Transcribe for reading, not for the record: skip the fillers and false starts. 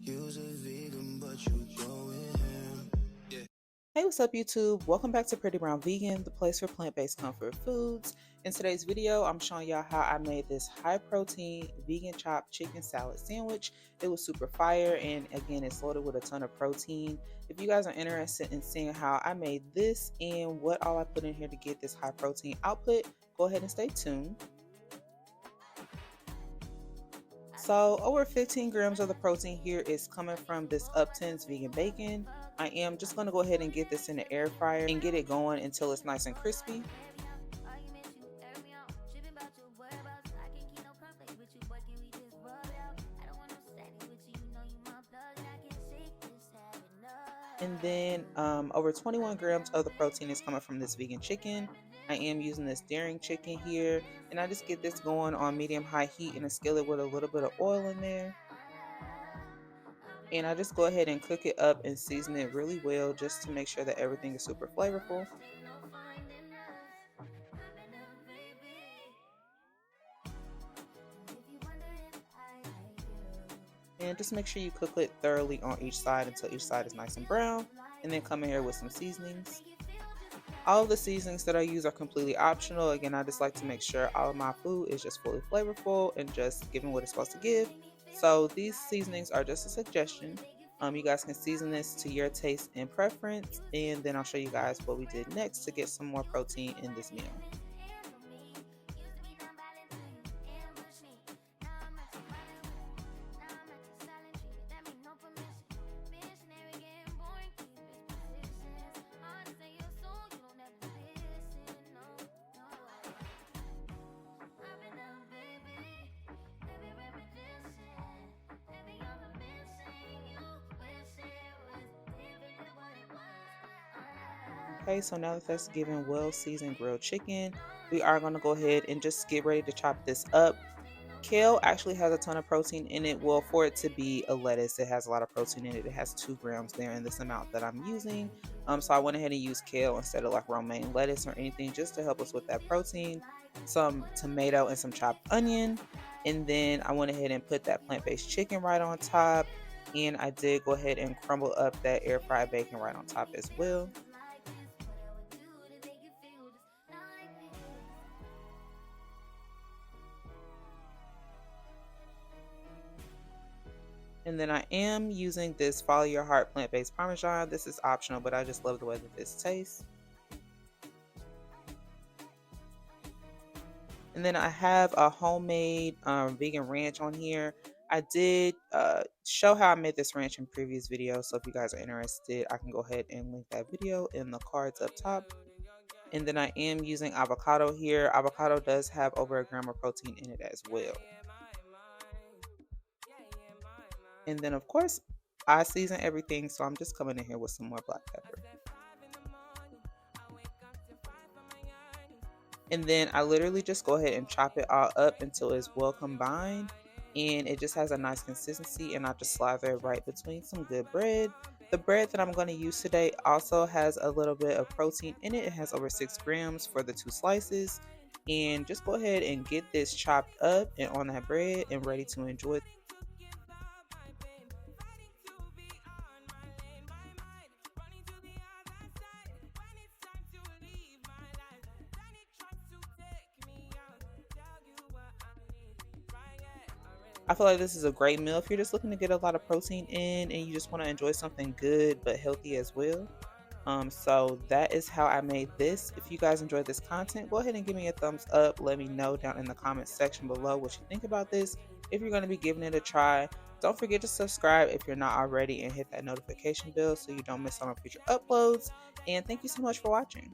Hey, what's up YouTube? Welcome back to Pretty Brown Vegan, the place for plant-based comfort foods. In today's video, I'm showing y'all how I made this high protein vegan chopped chicken salad sandwich. It was super fire, and again, it's loaded with a ton of protein. If you guys are interested in seeing how I made this and what all I put in here to get this high protein output, go ahead and stay tuned. So over 15 grams of the protein here is coming from this Upton's vegan bacon. I am just going to go ahead and get this in the air fryer and get it going until it's nice and crispy. And then over 21 grams of the protein is coming from this vegan chicken. I am using this Daring chicken here, and I just get this going on medium-high heat in a skillet with a little bit of oil in there. And I just go ahead and cook it up and season it really well just to make sure that everything is super flavorful. And just make sure you cook it thoroughly on each side until each side is nice and brown, and then come in here with some seasonings. All of the seasonings that I use are completely optional. Again, I just like to make sure all of my food is just fully flavorful and just giving what it's supposed to give. So these seasonings are just a suggestion. You guys can season this to your taste and preference, and then I'll show you guys what we did next to get some more protein in this meal. Okay, so now that that's given well seasoned grilled chicken, we are going to go ahead and just get ready to chop this up. Kale actually has a ton of protein in it. Well, for it to be a lettuce, it has a lot of protein in it. It has 2 grams there in this amount that I'm using. So I went ahead and used kale instead of like romaine lettuce or anything, just to help us with that protein. Some tomato and some chopped onion. And then I went ahead and put that plant-based chicken right on top. And I did go ahead and crumble up that air fried bacon right on top as well. And then I am using this Follow Your Heart plant-based Parmesan. This is optional, but I just love the way that this tastes. And then I have a homemade vegan ranch on here. I did show how I made this ranch in previous videos, so if you guys are interested, I can go ahead and link that video in the cards up top. And then I am using avocado here. Avocado does have over 1 gram of protein in it as well. And then of course, I season everything, so I'm just coming in here with some more black pepper. And then I literally just go ahead and chop it all up until it's well combined and it just has a nice consistency, and I just slather it right between some good bread. The bread that I'm going to use today also has a little bit of protein in it. It has over 6 grams for the 2 slices. And just go ahead and get this chopped up and on that bread and ready to enjoy. I feel like this is a great meal if you're just looking to get a lot of protein in and you just want to enjoy something good but healthy as well. So that is how I made this. If you guys enjoyed this content, go ahead and give me a thumbs up. Let me know down in the comments section below what you think about this. If you're going to be giving it a try, don't forget to subscribe if you're not already, and hit that notification bell so you don't miss out on future uploads. And thank you so much for watching.